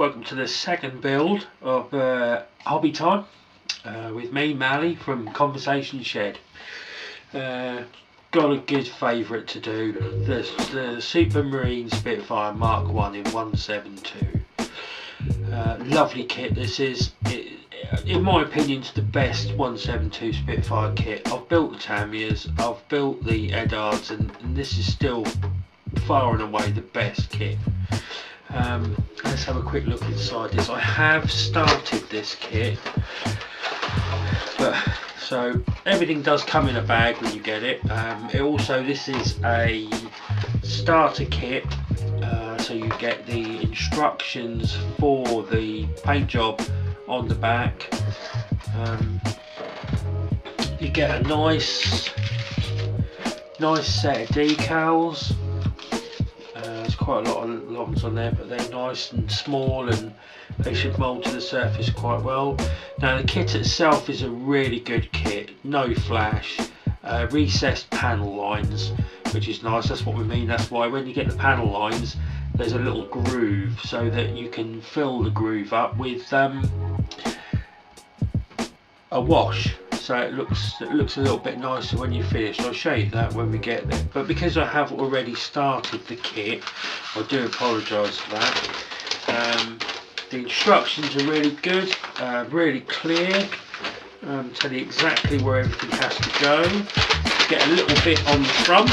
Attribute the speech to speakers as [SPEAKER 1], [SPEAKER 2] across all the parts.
[SPEAKER 1] welcome to the second build of Hobby Time with me, Maly from Conversation Shed. Got a good favourite to do, the Supermarine Spitfire Mark 1 in 172. Lovely kit. This is, in my opinion, it's the best 172 Spitfire kit. I've built the Tamiya's, I've built the Eddards, and this is still far and away the best kit. Let's have a quick look inside this. I have started this kit, but so everything does come in a bag when you get it. This is a starter kit, so you get the instructions for the paint job on the back. You get a nice set of decals. There's quite a lot of ones on there, but they're nice and small and they should mould to the surface quite well. Now the kit itself is a really good kit, no flash, recessed panel lines, which is nice. That's what we mean. That's why when you get the panel lines, there's a little groove so that you can fill the groove up with a wash, so it looks a little bit nicer when you finish. I'll show you that when we get there, but because I have already started the kit, I do apologise for that. The instructions are really good, really clear, tell you exactly where everything has to go. Get a little bit on the front,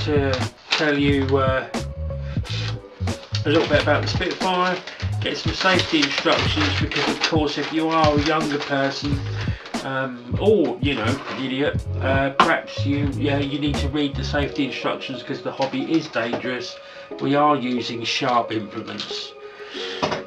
[SPEAKER 1] to tell you a little bit about the Spitfire. Get some safety instructions, because of course if you are a younger person, or idiot, perhaps you need to read the safety instructions, because the hobby is dangerous. We are using sharp implements.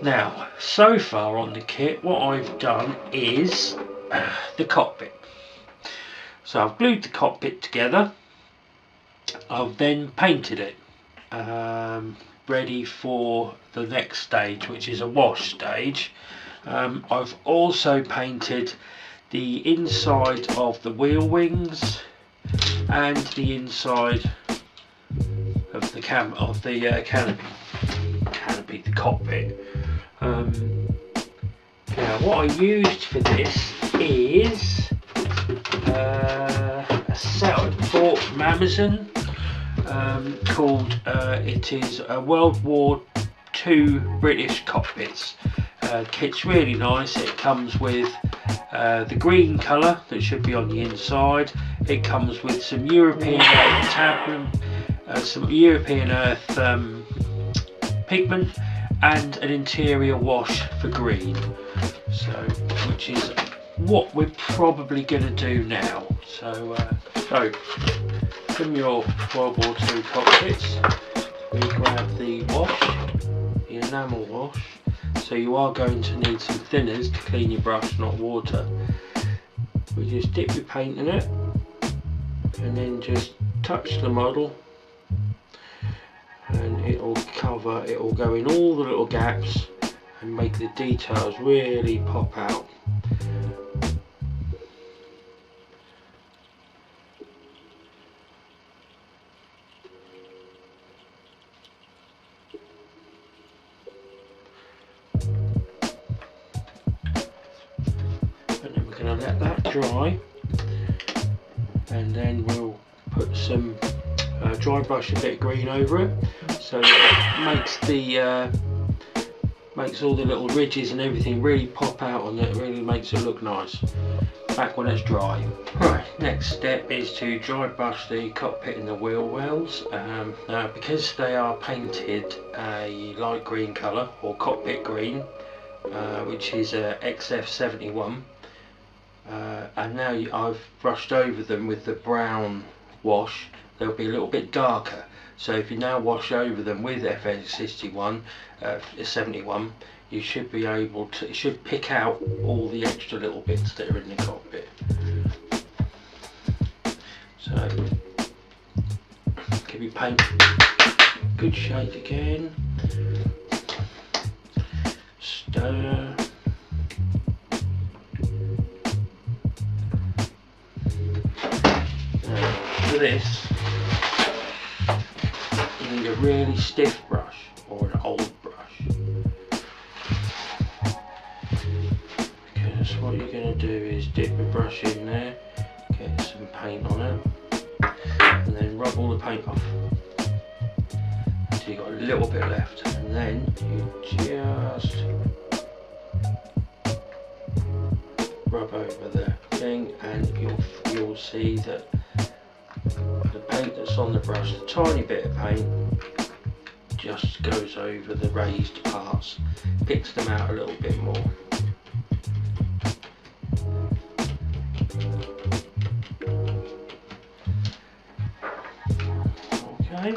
[SPEAKER 1] Now, so far on the kit, what I've done is the cockpit. So I've glued the cockpit together. I've then painted it, ready for the next stage, which is a wash stage. I've also painted the inside of the wheel wings and the inside of the canopy, the cockpit. Now what I used for this is a set I bought from Amazon, called it is a World War II British cockpits. Kit's really nice. It comes with the green colour that should be on the inside. It comes with some European Earth some European Earth pigment, and an interior wash for green. So, which is what we're probably going to do now. So from your World War II cockpits, we grab the wash, the enamel wash. So you are going to need some thinners to clean your brush, not water. We just dip your paint in it, and then just touch the model, and it will go in all the little gaps and make the details really pop out. And then we're going to let that dry, and then we'll put some dry brush a bit of green over it, so that it makes all the little ridges and everything really pop out on it. Really makes it look nice back when it's dry. Right, next step is to dry brush the cockpit and the wheel wells. Now because they are painted a light green colour, or cockpit green, which is a XF71, and now I've brushed over them with the brown wash, they'll be a little bit darker. So if you now wash over them with FX61, 71, you should be able to, it should pick out all the extra little bits that are in the cockpit. So give your paint good shake again, stir. Now for this, you need a really stiff brush. do is dip the brush in there, get some paint on it, and then rub all the paint off until you've got a little bit left, and then you just rub over the thing, and you'll see that the paint that's on the brush, the tiny bit of paint, just goes over the raised parts, picks them out a little bit more. Okay,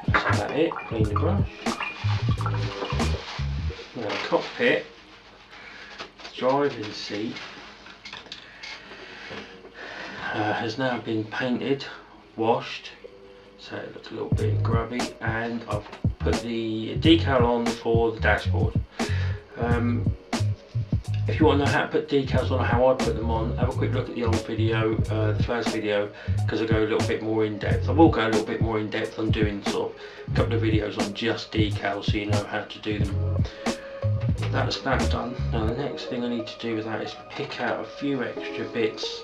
[SPEAKER 1] that's about it. Clean the brush. Now the cockpit, driving seat, has now been painted, washed, so it looks a little bit grubby, and I've put the decal on for the dashboard. If you want to know how to put decals on, how I put them on, have a quick look at the old video, the first video, because I go a little bit more in depth. I will go a little bit more in depth on doing sort of a couple of videos on just decals, so you know how to do them. That's that done. Now the next thing I need to do with that is pick out a few extra bits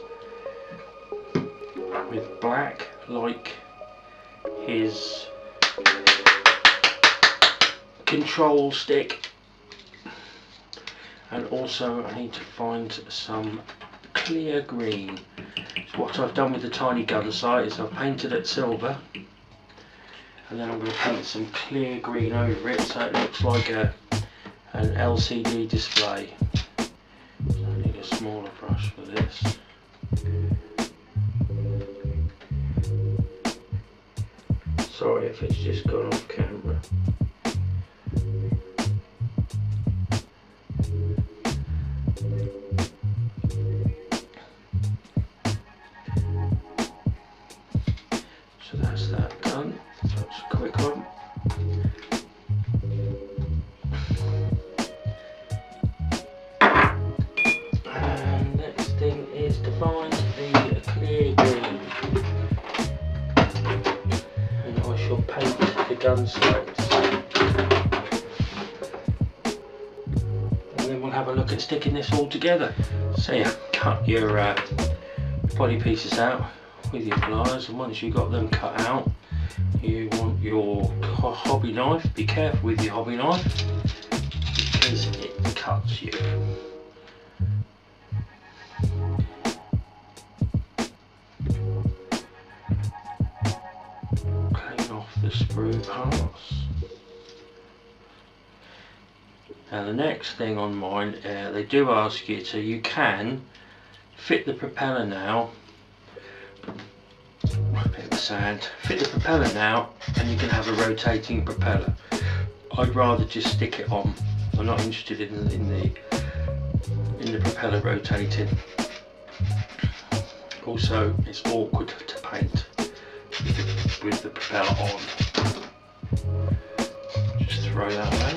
[SPEAKER 1] with black, like his control stick, and also I need to find some clear green. So what I've done with the tiny gun sight is I've painted it silver, and then I'm going to paint some clear green over it so it looks like an LCD display. So I need a smaller brush for this. Sorry if it's just gone off camera. So that's that done. That's a quick one. And next thing is to find the clear green. Shall paint the gun sights, and then we'll have a look at sticking this all together. So yeah, cut your body pieces out with your pliers, and once you've got them cut out, you want your hobby knife. Be careful with your hobby knife because it cuts you. The sprue parts. Now the next thing on mine, they do ask you to, you can fit the propeller now, a bit of sand, fit the propeller now, and you can have a rotating propeller. I'd rather just stick it on. I'm not interested in the propeller rotating. Also, it's awkward to paint with the propeller on. Just throw that away.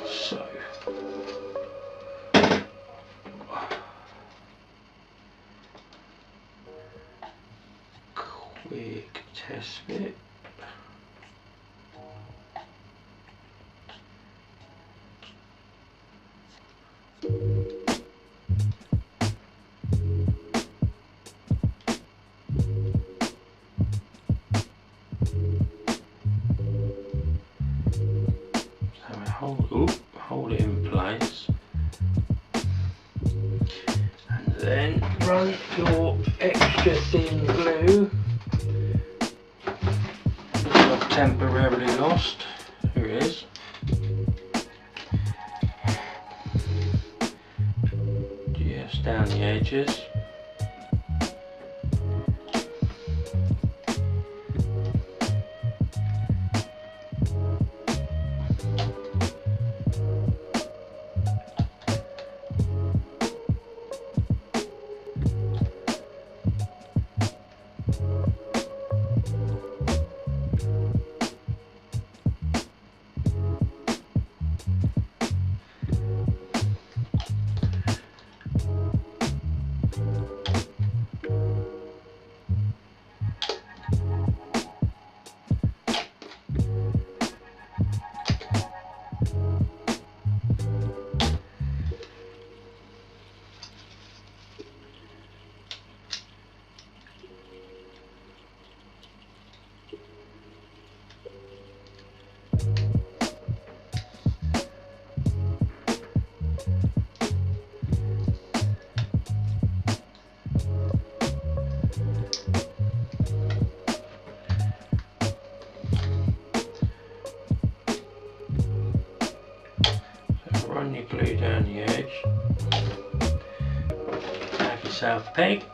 [SPEAKER 1] So quick test bit. Hold it in place, and then run your extra thin glue, which I've temporarily lost. Here it is. Just down the edges. south peg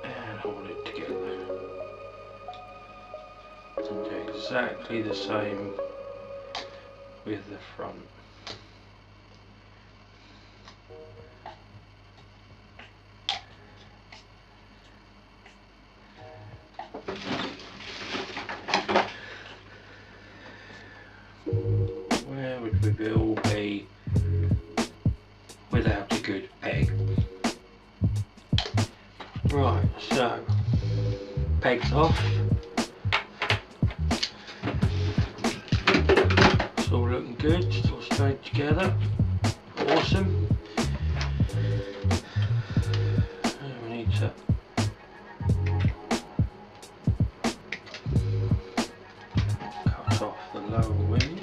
[SPEAKER 1] and hold it together. And do exactly the same with the front. Where would we all be without a good peg? Right, so pegs off. It's all looking good, it's all straight together. Awesome. And we need to cut off the lower wing.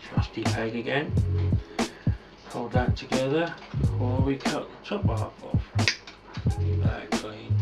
[SPEAKER 1] Trusty peg again. Hold that together while we cut the top half off. Keep that clean.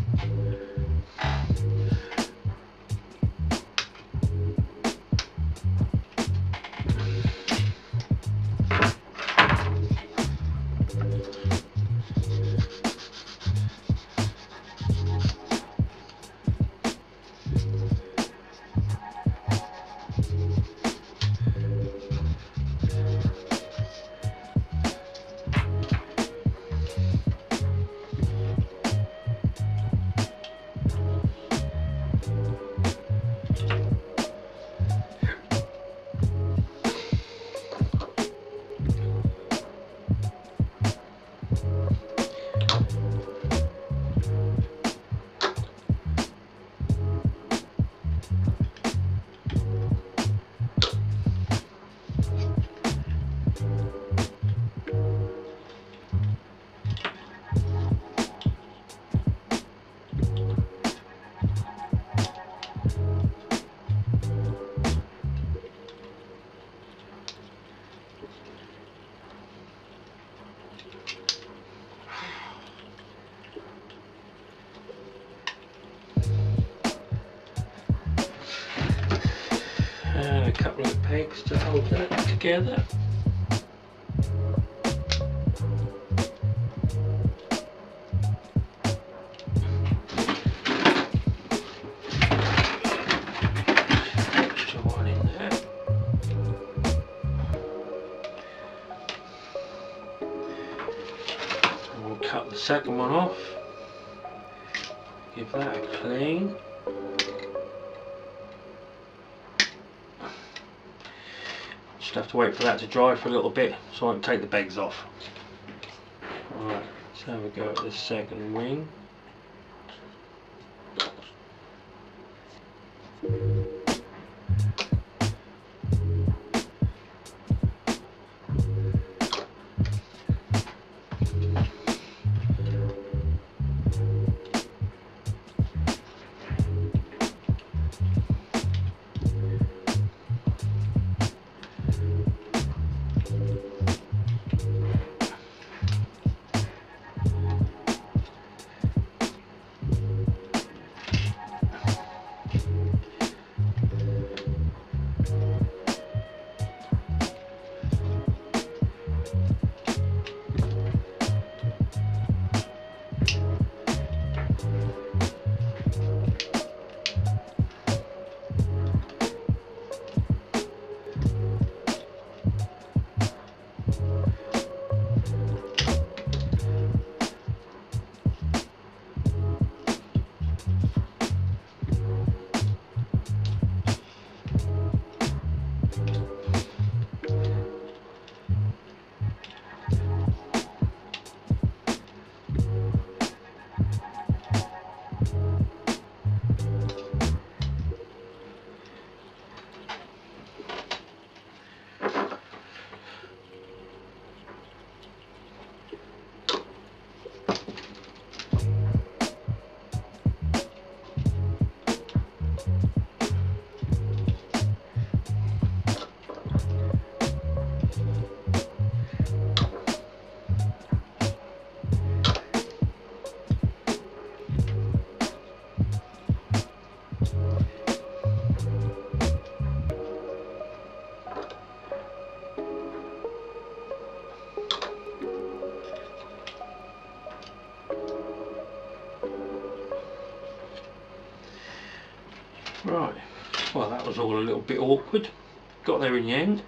[SPEAKER 1] And a couple of pegs to hold that together. Extra one in there. And we'll cut the second one off. Give that a clean. Just have to wait for that to dry for a little bit so I can take the pegs off. Alright, let's have a go at the second wing. Right, well that was all a little bit awkward. Got there in the end.